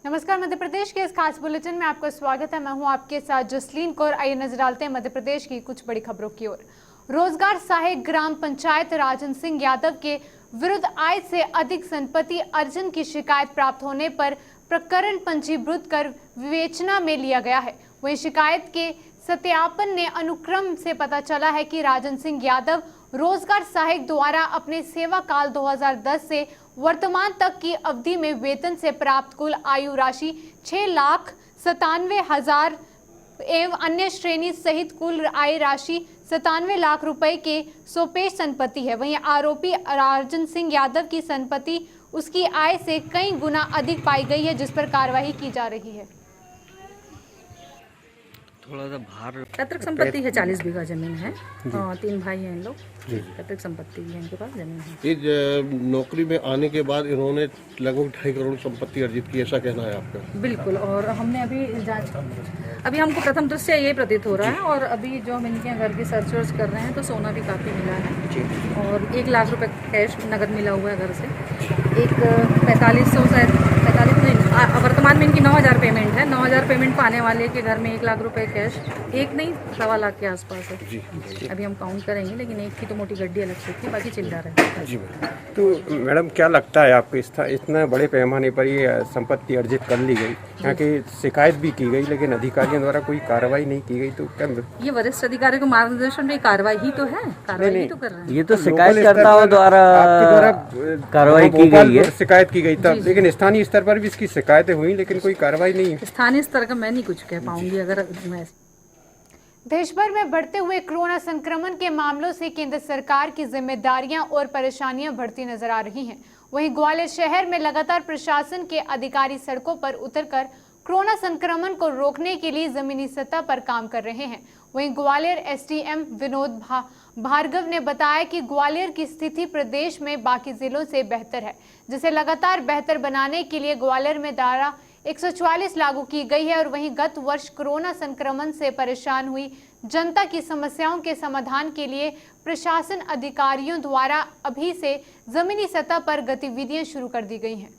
नमस्कार, मध्य प्रदेश के इस खास बुलेटिन में आपका स्वागत है। मैं हूं आपके साथ जसलीन कौर। आइए नजर डालते हैं मध्य प्रदेश की कुछ बड़ी खबरों की ओर। रोजगार सहायक ग्राम पंचायत राजन सिंह यादव के विरुद्ध आय से अधिक संपत्ति अर्जन की शिकायत प्राप्त होने पर प्रकरण पंजीकृत कर विवेचना में लिया गया है। वहीं शिकायत के सत्यापन ने अनुक्रम से पता चला है कि राजन सिंह यादव रोजगार सहायक द्वारा अपने सेवा काल 2010 से वर्तमान तक की अवधि में वेतन से प्राप्त कुल आयु राशि 6,97,000 एवं अन्य श्रेणी सहित कुल आय राशि 97 लाख रुपए के सोपेश संपत्ति है। वहीं आरोपी राजन सिंह यादव की संपत्ति उसकी आय से कई गुना अधिक पाई गई है, जिस पर कार्रवाई की जा रही है। थोड़ा सा बाहर पैतृक संपत्ति है, 40 बीघा जमीन है। 3 भाई हैं इन लोग। पैतृक संपत्ति भी है इनके पास, जमीन है। ये नौकरी में आने के बाद इन्होंने लगभग 2.5 करोड़ संपत्ति अर्जित की, ऐसा कहना है आपका? बिल्कुल। और हमने अभी जांच, अभी हमको प्रथम दृष्टया ये प्रतीत हो रहा है। और अभी जो हम इनके घर की सर्च वर्च कर रहे हैं तो सोना भी काफ़ी मिला है और 1 लाख रुपए कैश नगद मिला हुआ है घर से। एक 4500 शायद 45 नहीं, वर्तमान में इनकी 9,000 पेमेंट है। 9,000 पेमेंट पाने वाले के घर में 1 लाख रुपए कैश, एक नहीं 1.25 लाख के आसपास है। अभी हम काउंट करेंगे, लेकिन एक की तो मोटी गड्डी अलग से थी, बाकी चिल्ला रहे हैं। जी तो मैडम, क्या लगता है आपको इतना बड़े पैमाने पर ये संपत्ति अर्जित कर ली गई? यहाँ की शिकायत भी की गई लेकिन अधिकारियों द्वारा कोई कार्रवाई नहीं की गई, तो क्या ये वरिष्ठ अधिकारी को मार्गदर्शन में कार्रवाई ही तो है, कार्रवाई ही तो कर रहे हैं। ये तो शिकायतकर्ताओं द्वारा कार्रवाई की गई है, शिकायत की गई तब, लेकिन स्थानीय स्तर पर भी इसकी शिकायतें हुई लेकिन कोई कार्रवाई नहीं है। स्थानीय स्तर का मैं नहीं कुछ कह पाऊंगी। अगर मैं देश भर में बढ़ते हुए कोरोना संक्रमण के मामलों से केंद्र सरकार की जिम्मेदारियां और परेशानियां बढ़ती नजर आ रही हैं। वहीं ग्वालियर शहर में लगातार प्रशासन के अधिकारी सड़कों पर उतरकर कोरोना संक्रमण को रोकने के लिए जमीनी सतह पर काम कर रहे हैं। वहीं ग्वालियर एसडीएम विनोद भार्गव ने बताया कि ग्वालियर की स्थिति प्रदेश में बाकी जिलों से बेहतर है, जिसे लगातार बेहतर बनाने के लिए ग्वालियर में धारा 144 लागू की गई है। और वहीं गत वर्ष कोरोना संक्रमण से परेशान हुई जनता की समस्याओं के समाधान के लिए प्रशासन अधिकारियों द्वारा अभी से जमीनी सतह पर गतिविधियां शुरू कर दी गई हैं।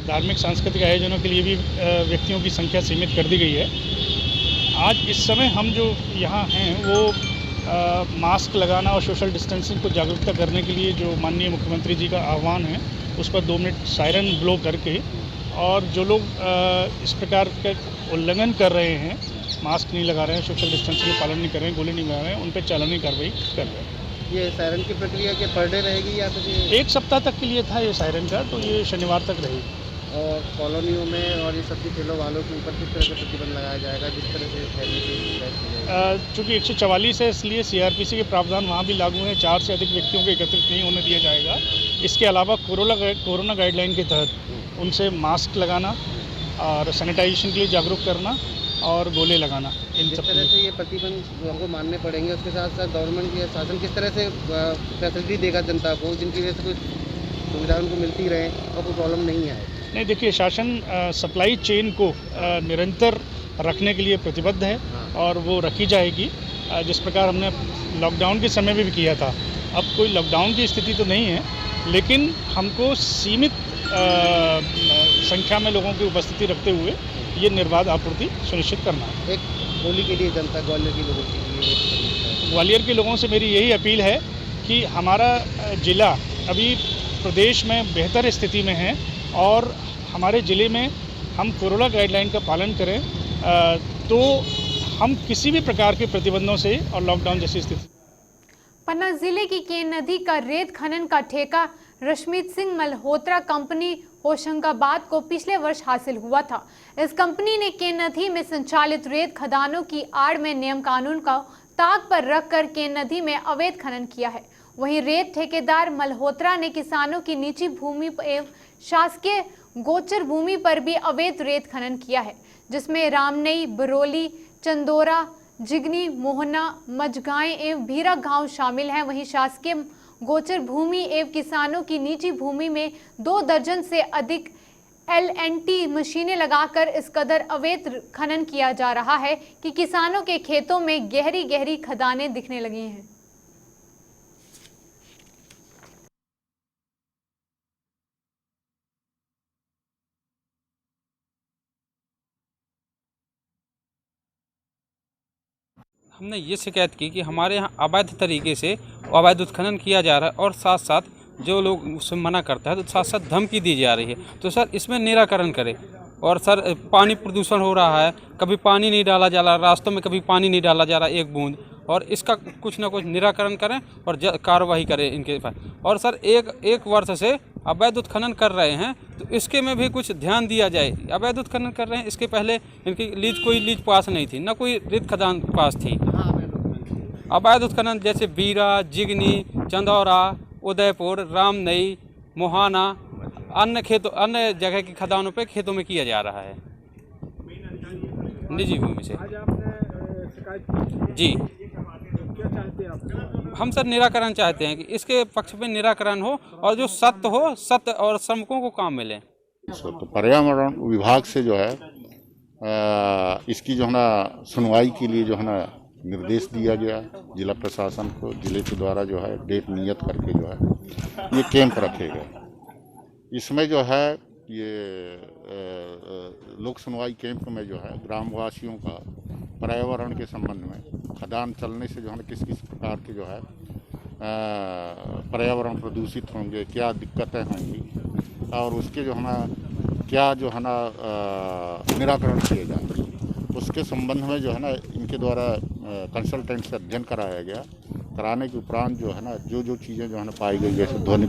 धार्मिक सांस्कृतिक आयोजनों के लिए भी व्यक्तियों की संख्या सीमित कर दी गई है। आज इस समय हम जो यहाँ हैं वो मास्क लगाना और सोशल डिस्टेंसिंग को जागरूकता करने के लिए जो माननीय मुख्यमंत्री जी का आह्वान है उस पर 2 मिनट सायरन ब्लो करके, और जो लोग इस प्रकार का उल्लंघन कर रहे हैं, मास्क नहीं लगा रहे हैं, सोशल डिस्टेंसिंग का पालन नहीं कर रहे हैं, गोले नहीं लगा रहे हैं, उन पर चालानी कार्रवाई कर रहे हैं। ये सायरन की प्रक्रिया के पर डे रहेगी या फिर 1 सप्ताह तक के लिए था ये सायरन का, तो ये शनिवार तक रहेगी। और कॉलोनियों में और ये सब्जी ठेलों वालों के ऊपर किस तरह से प्रतिबंध लगाया जाएगा, जिस तरह से फैलने की? चूँकि 144 है इसलिए सीआरपीसी के प्रावधान वहाँ भी लागू हैं। 4 से अधिक व्यक्तियों को एकत्रित नहीं होने दिया जाएगा। इसके अलावा कोरोना गाइडलाइन के तहत उनसे मास्क लगाना और सैनिटाइजेशन के लिए जागरूक करना और गोले लगाना, इन जिस सब तरह से ये प्रतिबंध हमको मानने पड़ेंगे, उसके साथ साथ गवर्नमेंट या शासन किस तरह से फैसिलिटी देगा जनता को, जिनकी वजह से कुछ सुविधा उनको मिलती रहे और कोई प्रॉब्लम नहीं आए? नहीं, देखिए, शासन सप्लाई चेन को निरंतर रखने के लिए प्रतिबद्ध है और वो रखी जाएगी, जिस प्रकार हमने लॉकडाउन के समय में भी किया था। अब कोई लॉकडाउन की स्थिति तो नहीं है, लेकिन हमको सीमित संख्या में लोगों की उपस्थिति रखते हुए ये निर्बाध आपूर्ति सुनिश्चित करना है। एक होली के लिए जनता, ग्वालियर के लोगों के लिए, ग्वालियर के लोगों से मेरी यही अपील है कि हमारा ज़िला अभी प्रदेश में बेहतर स्थिति में है और हमारे ज़िले में हम कोरोना गाइडलाइन का पालन करें तो हम किसी भी प्रकार के प्रतिबंधों से और लॉकडाउन जैसी स्थिति। पन्ना जिले की केन नदी का रेत खनन का ठेका रश्मीत सिंह मल्होत्रा कंपनी होशंगाबाद को पिछले वर्ष हासिल हुआ था। इस कंपनी ने केन नदी में संचालित रेत खदानों की आड़ में नियम कानून का ताक पर रखकर केन नदी में अवैध खनन किया है। वहीं रेत ठेकेदार मल्होत्रा ने किसानों की निजी भूमि एवं शासकीय गोचर भूमि पर भी अवैध रेत खनन किया है, जिसमें रामनई, बरौली, चंदोरा, जिगनी, मोहना, मझगांव एवं भीरा गांव शामिल हैं। वहीं शासकीय गोचर भूमि एवं किसानों की निजी भूमि में 2 दर्जन से अधिक LNT मशीनें लगाकर इस कदर अवैध खनन किया जा रहा है कि किसानों के खेतों में गहरी गहरी खदानें दिखने लगी हैं। हमने ये शिकायत की कि हमारे यहाँ अवैध तरीके से अवैध उत्खनन किया जा रहा है और साथ साथ जो लोग उससे मना करता है तो साथ साथ धमकी दी जा रही है। तो सर इसमें निराकरण करें। और सर पानी प्रदूषण हो रहा है, कभी पानी नहीं डाला जा रहा, रास्तों में कभी पानी नहीं डाला जा रहा एक बूंद, और इसका कुछ ना कुछ निराकरण करें और कार्रवाई करें इनके पास। और सर एक वर्ष से अवैध उत्खनन कर रहे हैं तो इसके में भी कुछ ध्यान दिया जाए। अवैध उत्खनन कर रहे हैं, इसके पहले इनकी कोई लीज पास नहीं थी, ना कोई रिक्त खदान पास थी। अवैध उत्खनन जैसे बीरा, जिगनी, चंदौरा, उदयपुर, रामनई, मोहाना, अन्य जगह की खदानों पे खेतों में किया जा रहा है निजी भूमि से। जी हम सर निराकरण चाहते हैं कि इसके पक्ष में निराकरण हो और जो सत्य हो, सत्य और श्रमिकों को काम मिले। तो पर्यावरण विभाग से जो है इसकी जो है ना सुनवाई के लिए जो है ना निर्देश दिया गया जिला प्रशासन को। जिले के द्वारा जो है डेट नियत करके जो है ये कैंप रखे गए। इसमें जो है ये लोक सुनवाई कैंप में जो है ग्रामवासियों का पर्यावरण के संबंध में खदान चलने से जो है किस किस प्रकार के जो है पर्यावरण प्रदूषित होंगे, क्या दिक्कतें होंगी और उसके जो है ना क्या जो है ना निराकरण किए जाए, उसके संबंध में जो है ना इनके द्वारा कंसल्टेंट से अध्ययन कराया गया। कराने के उपरांत जो है ना जो चीज़ें जो है ना पाई गई, जैसे ध्वनि।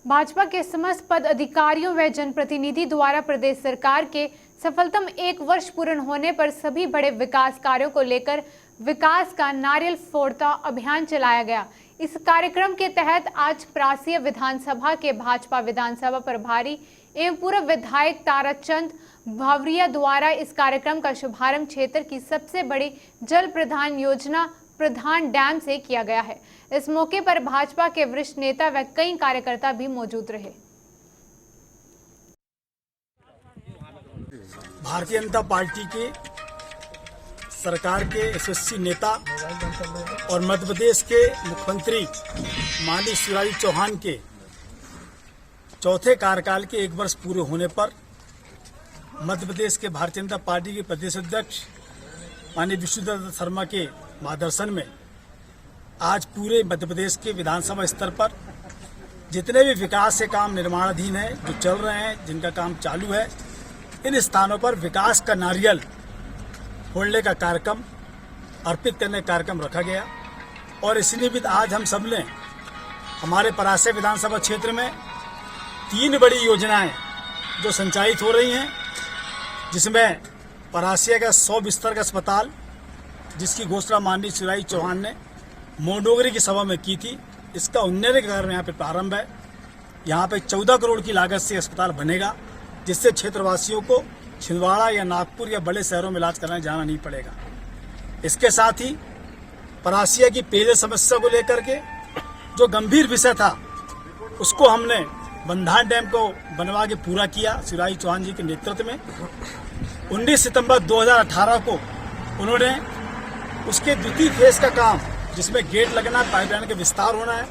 भाजपा के समस्त पद अधिकारियों व जनप्रतिनिधि द्वारा प्रदेश सरकार के सफलतम 1 वर्ष पूर्ण होने पर सभी बड़े विकास कार्यों को लेकर विकास का नारियल फोड़ता अभियान चलाया गया। इस कार्यक्रम के तहत आज प्रासीय विधानसभा के भाजपा विधानसभा प्रभारी एवं पूर्व विधायक ताराचंद भावरिया द्वारा इस कार्यक्रम का शुभारंभ क्षेत्र की सबसे बड़ी जल प्रधान योजना प्रधान डैम से किया गया है। इस मौके पर भाजपा के वरिष्ठ नेता व कई कार्यकर्ता भी मौजूद रहे। भारतीय जनता पार्टी के सरकार के यशस्वी नेता और मध्य प्रदेश के मुख्यमंत्री माननीय शिवराज चौहान के चौथे कार्यकाल के 1 वर्ष पूरे होने पर मध्य प्रदेश के भारतीय जनता पार्टी के प्रदेश अध्यक्ष माननीय विष्णुदत्त शर्मा के मार्गदर्शन में आज पूरे मध्य प्रदेश के विधानसभा स्तर पर जितने भी विकास के काम निर्माणाधीन हैं, जो चल रहे हैं, जिनका काम चालू है, इन स्थानों पर विकास का नारियल फोड़ने का कार्यक्रम, अर्पित करने का कार्यक्रम रखा गया। और इसी निमित्त आज हम सब ने हमारे परासी विधानसभा क्षेत्र में 3 बड़ी योजनाएं जो संचालित हो रही हैं, जिसमें परासिया का 100 बिस्तर का अस्पताल, जिसकी घोषणा माननीय शिवराज चौहान ने मोडोगरी की सभा में की थी, इसका उन्नयन का कार्य यहाँ पे प्रारंभ है। यहाँ पे 14 करोड़ की लागत से अस्पताल बनेगा, जिससे क्षेत्रवासियों को छिंदवाड़ा या नागपुर या बड़े शहरों में इलाज कराने जाना नहीं पड़ेगा। इसके साथ ही परासिया की पेयजल समस्या को लेकर के जो गंभीर विषय था, उसको हमने बंधान डैम को बनवा के पूरा किया शिवराज चौहान जी के नेतृत्व में। 19 सितंबर 2018 को उन्होंने उसके द्वितीय फेज का काम, जिसमें गेट लगना, पाइपलाइन का विस्तार होना है,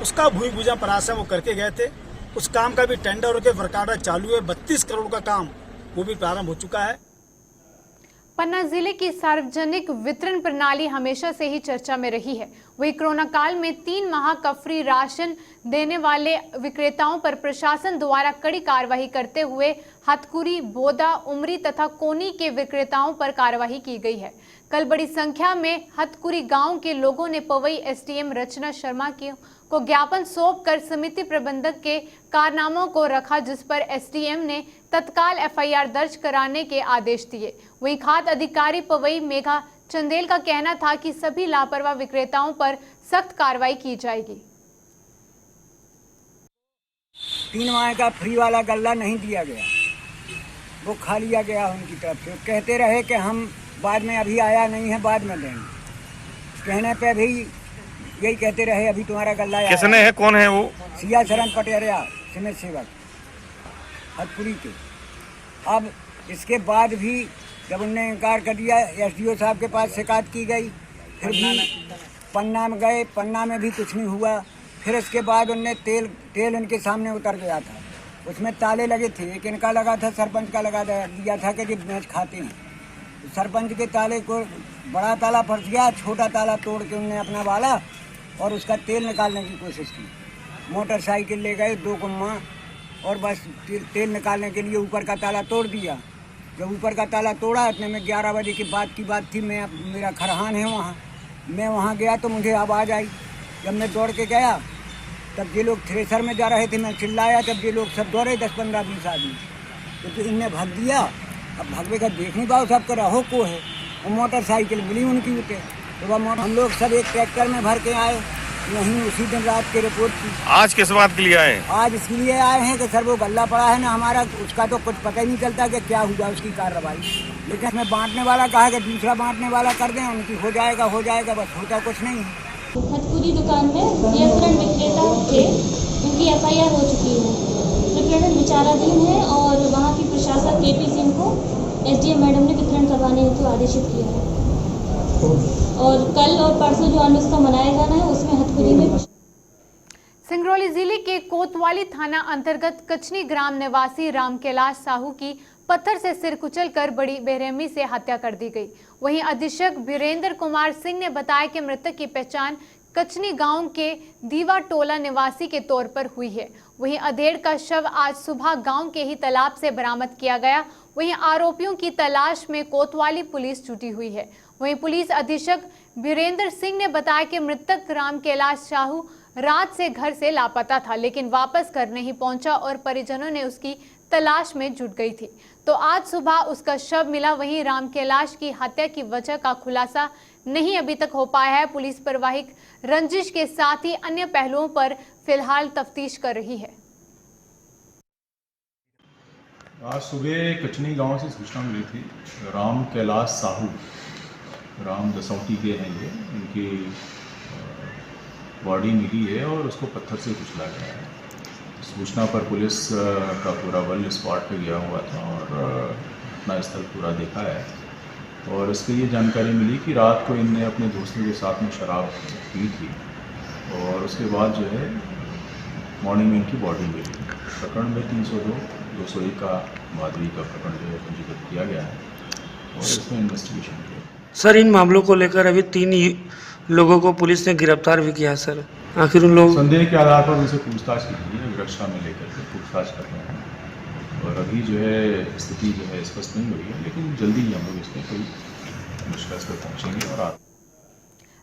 उसका भूमि पूजन परासिया वो करके गए थे। उस काम का भी टेंडर होकर वर्क ऑर्डर चालू है। 32 करोड़ का काम वो भी प्रारंभ हो चुका है। पन्ना जिले की सार्वजनिक वितरण प्रणाली हमेशा से ही चर्चा में रही है। वही कोरोना काल में 3 माह का फ्री राशन देने वाले विक्रेताओं पर प्रशासन द्वारा कड़ी कार्रवाई करते हुए हथकुरी, बोदा, उमरी तथा कोनी के विक्रेताओं पर कार्रवाई की गई है। कल बड़ी संख्या में हथकुरी गांव के लोगों ने पवई एसडीएम रचना शर्मा को ज्ञापन सौंपकर समिति प्रबंधक के कारनामों को रखा, जिस पर एसडीएम ने तत्काल एफआईआर दर्ज कराने के आदेश दिए। वही खाद्य अधिकारी पवई मेघा चंदेल का कहना था कि सभी लापरवाह विक्रेताओं पर सख्त कार्रवाई की जाएगी। 3 माह का फ्री वाला गल्ला नहीं दिया गया, वो खा लिया गया उनकी तरफ से। कहते रहे कि हम बाद में, अभी आया नहीं है, बाद में देंगे। कहने पे भी यही कहते रहे, अभी तुम्हारा गल्ला आया। किसने है, कौन है वो? सिया शरण पटेरिया, सीमित सेवक हथपुरी के। अब इसके बाद भी जब उनने इनकार कर दिया, एसडीओ साहब के पास शिकायत की गई, फिर भी पन्ना में गए, पन्ना में भी कुछ नहीं हुआ। फिर इसके बाद उनने तेल इनके सामने उतर गया था, उसमें ताले लगे थे। एक इनका लगा था, सरपंच का लगा दिया था कि ये मैच खाते हैं। सरपंच के ताले को बड़ा ताला फंस गया, छोटा ताला तोड़ के उन्होंने अपना वाला और उसका तेल निकालने की कोशिश की। मोटरसाइकिल ले गए 2 गुम्मा और बस तेल निकालने के लिए ऊपर का ताला तोड़ दिया। जब ऊपर का ताला तोड़ा इतने में 11 बजे की बात थी। मेरा खरहान है वहाँ, मैं वहाँ गया तो मुझे आवाज़ आई। जब मैं दौड़ के गया तब ये लोग थ्रेसर में जा रहे थे, मैं चिल्लाया, तब ये लोग सब दौड़े 10-15-20 आदमी, तो इनने भाग दिया। अब भागवे का देख नहीं पाओ, सब कर रहो को है और मोटरसाइकिल मिली उनकी उठे। तो वह हम लोग सब एक ट्रैक्टर में भर के आए, यहीं उसी दिन रात की रिपोर्ट की। आज किस बात के लिए आए? आज इसलिए आए हैं कि सर वो गल्ला पड़ा है ना हमारा, उसका तो कुछ पता ही नहीं चलता कि क्या हुआ उसकी कार्रवाई। लेकिन मैं बांटने वाला कहा कि दूसरा बांटने वाला कर दें, उनकी हो जाएगा, बस होता कुछ नहीं है। हथपुरी दुकान में डिओड्रेंट विक्रेता थे, उनकी FIR हो चुकी है। प्रकरण विचाराधीन है और वहाँ की प्रशासक KP सिंह को SDM मैडम ने वितरण करवाने हेतु आदेशित किया है। और कल और परसों जो अनुष्का मनाया जाना है उसमें हथपुरी में। सिंगरौली जिले के कोतवाली थाना अंतर्गत कचनी ग्राम निवासी राम कैलाश साहू की पत्थर से सिर कुचलकर बड़ी बेरहमी से हत्या कर दी गई। वहीं अधीक्षक वीरेंद्र कुमार सिंह ने बताया कि मृतक की पहचान कचनी गांव के दीवा टोला निवासी के तौर पर हुई है। वहीं अधेड़ का शव आज सुबह गांव के ही तालाब से बरामद किया गया। वहीं आरोपियों की तलाश में कोतवाली पुलिस जुटी हुई है। वहीं पुलिस अधीक्षक वीरेंद्र सिंह ने बताया कि मृतक राम कैलाश साहू रात से घर से लापता था, लेकिन वापस घर नहीं पहुंचा और परिजनों ने उसकी तलाश में जुट गई थी, तो आज सुबह उसका शव मिला। वहीं राम कैलाश की हत्या की वजह का खुलासा नहीं अभी तक हो पाया है। पुलिस पारिवारिक रंजिश के साथ ही अन्य पहलुओं पर फिलहाल तफ्तीश कर रही है। आज सुबह कचनी गांव से सूचना मिली थी, राम कैलाश साहू, राम दसौटी के हैं ये, इनकी बॉडी मिली है और उसको पत्थर से कुचला गया है। सूचना पर पुलिस का पूरा बल स्पॉट पे गया हुआ था और घटना स्थल पूरा देखा है और इसके ये जानकारी मिली कि रात को इनने अपने दोस्तों के साथ में शराब पी थी और उसके बाद जो है मॉर्निंग में इनकी बॉडी मिली। प्रकरण में 302, 201 का मादरी का प्रकरण जो है पंजीकृत किया गया है और इसमें इन्वेस्टिगेशन किया। सर, इन मामलों को लेकर अभी 3 लोगों को पुलिस ने गिरफ्तार भी किया। सर, आखिर उन लोग संदेह के आधार पर उनसे पूछताछ की गई है, रक्षा में लेकर के पूछताछ कर रहे हैं और अभी जो है स्थिति जो है स्पष्ट नहीं हुई है, लेकिन जल्दी ही हम लोग इसमें कोई निष्कर्ष पर पहुँचेंगे। और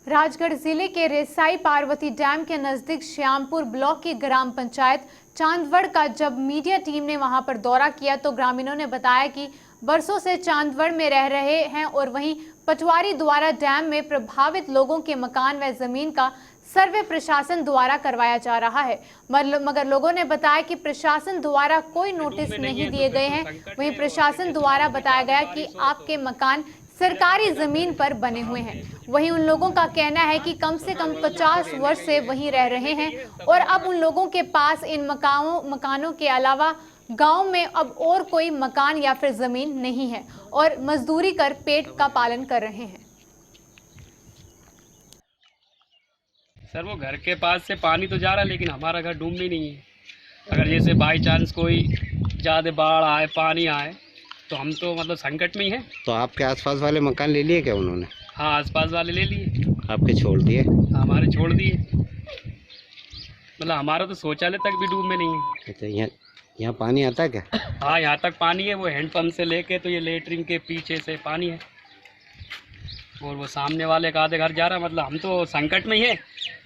राजगढ़ जिले के रेसाई पार्वती डैम के नजदीक श्यामपुर ब्लॉक की ग्राम पंचायत चांदवड़ का जब मीडिया टीम ने वहां पर दौरा किया तो ग्रामीणों ने बताया कि बरसों से चांदवड़ में रह रहे हैं और वहीं पटवारी द्वारा डैम में प्रभावित लोगों के मकान व जमीन का सर्वे प्रशासन द्वारा करवाया जा रहा है, मगर लोगों ने बताया कि प्रशासन द्वारा कोई नोटिस नहीं दिए गए हैं। वहीं प्रशासन द्वारा बताया गया कि आपके मकान सरकारी जमीन पर बने हुए हैं। वहीं उन लोगों का कहना है कि कम से कम 50 वर्ष से वहीं रह रहे हैं और अब उन लोगों के पास इन मकानों के अलावा गांव में अब और कोई मकान या फिर जमीन नहीं है और मजदूरी कर पेट का पालन कर रहे हैं। सर, वो घर के पास से पानी तो जा रहा है लेकिन हमारा घर डूब भी नहीं है। अगर जैसे बाई चांस कोई ज़्यादा बाढ़ आए, पानी आए तो हम तो मतलब संकट में ही हैं। तो आपके आसपास वाले मकान ले लिए क्या उन्होंने? हाँ, आसपास वाले ले लिए। आपके छोड़ दिए? हमारे छोड़ दिए, मतलब हमारा तो शौचालय तक भी डूब में नहीं है। अच्छा, यहाँ पानी आता है क्या? हाँ, यहाँ तक पानी है। वो हैंडपम्प से लेके तो ये लेटरिन के पीछे से पानी है और वो सामने वाले का आधे घर जा रहा है। मतलब हम तो संकट में ही है,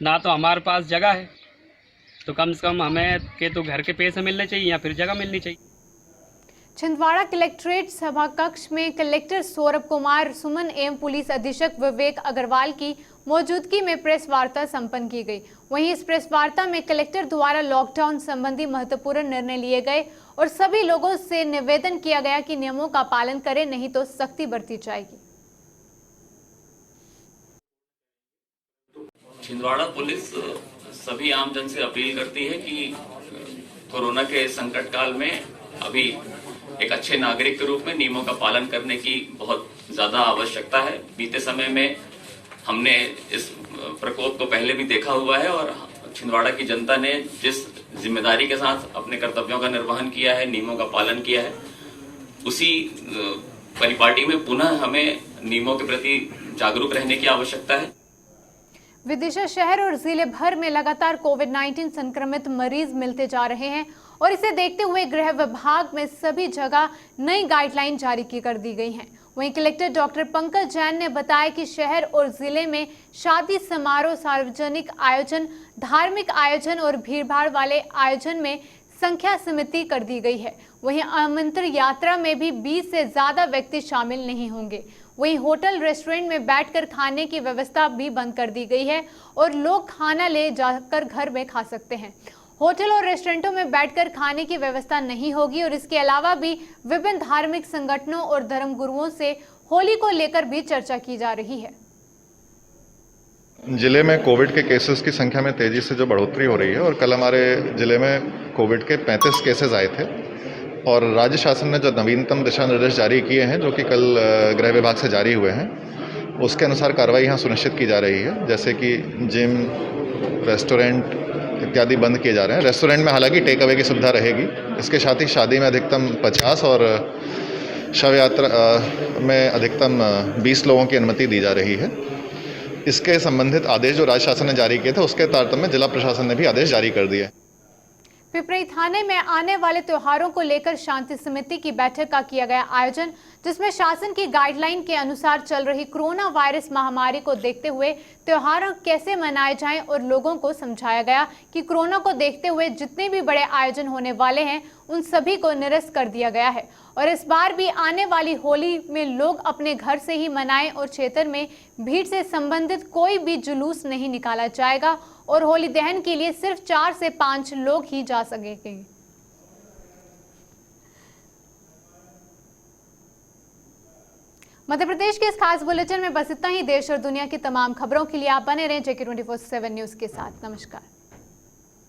ना तो हमारे पास जगह है, तो कम से कम हमें के तो घर के पैसे मिलने चाहिए या फिर जगह मिलनी चाहिए। छिंदवाड़ा कलेक्ट्रेट सभा कक्ष में कलेक्टर सौरभ कुमार सुमन एवं पुलिस अधीक्षक विवेक अग्रवाल की मौजूदगी में प्रेस वार्ता संपन्न की गई। वहीं इस प्रेस वार्ता में कलेक्टर द्वारा लॉकडाउन संबंधी महत्वपूर्ण निर्णय लिए गए और सभी लोगों से निवेदन किया गया कि नियमों का पालन करें, नहीं तो सख्ती बरती जाएगी। छिंदवाड़ा पुलिस सभी आमजन से अपील करती है कि कोरोना के संकट काल में अभी एक अच्छे नागरिक के रूप में नियमों का पालन करने की बहुत ज्यादा आवश्यकता है। बीते समय में हमने इस प्रकोप को पहले भी देखा हुआ है और छिंदवाड़ा की जनता ने जिस जिम्मेदारी के साथ अपने कर्तव्यों का निर्वहन किया है, नियमों का पालन किया है, उसी परिपाटी में पुनः हमें नियमों के प्रति जागरूक रहने की आवश्यकता है। विदिशा शहर और जिले भर में लगातार कोविड-19 संक्रमित मरीज मिलते जा रहे हैं और इसे देखते हुए गृह विभाग में सभी जगह नई गाइडलाइन जारी कर दी गई हैं। वहीं कलेक्टर डॉक्टर पंकज जैन ने बताया कि शहर और जिले में शादी समारोह, सार्वजनिक आयोजन, धार्मिक आयोजन और भीड़भाड़ वाले आयोजन में संख्या सीमित कर दी गई है। वहीं आमंत्रित यात्रा में भी 20 से ज्यादा व्यक्ति शामिल नहीं होंगे। वहीं होटल रेस्टोरेंट में बैठकर खाने की व्यवस्था भी बंद कर दी गई है और लोग खाना ले जाकर घर में खा सकते हैं। होटल और रेस्टोरेंटों में बैठकर खाने की व्यवस्था नहीं होगी और इसके अलावा भी विभिन्न धार्मिक संगठनों और धर्मगुरुओं से होली को लेकर भी चर्चा की जा रही है। जिले में कोविड के केसेस की संख्या में तेजी से जो बढ़ोतरी हो रही है और कल हमारे जिले में कोविड के 35 केसेस आए थे और राज्य शासन ने जो नवीनतम दिशा निर्देश जारी किए हैं, जो कि कल गृह विभाग से जारी हुए हैं, उसके अनुसार कार्रवाई यहाँ सुनिश्चित की जा रही है। जैसे कि जिम, रेस्टोरेंट इत्यादि बंद किए जा रहे हैं। रेस्टोरेंट में हालांकि टेक अवे की सुविधा रहेगी। इसके साथ ही शादी में अधिकतम 50 और शव यात्रा में अधिकतम 20 लोगों की अनुमति दी जा रही है। इसके संबंधित आदेश जो राज्य शासन ने जारी किए थे, उसके तारतम्य में जिला प्रशासन ने भी आदेश जारी कर दिए। पिपराई थाने में आने वाले त्योहारों को लेकर शांति समिति की बैठक का किया गया आयोजन, जिसमें शासन की गाइडलाइन के अनुसार चल रही कोरोना वायरस महामारी को देखते हुए त्योहार कैसे मनाए जाएं और लोगों को समझाया गया कि कोरोना को देखते हुए जितने भी बड़े आयोजन होने वाले हैं उन सभी को निरस्त कर दिया गया है और इस बार भी आने वाली होली में लोग अपने घर से ही मनाएं और क्षेत्र में भीड़ से संबंधित कोई भी जुलूस नहीं निकाला जाएगा और होली दहन के लिए सिर्फ 4 से 5 लोग ही जा सकेंगे। मध्य प्रदेश के इस खास बुलेटिन में बस इतना ही। देश और दुनिया की तमाम खबरों के लिए आप बने रहें JK24/7 न्यूज के साथ। नमस्कार।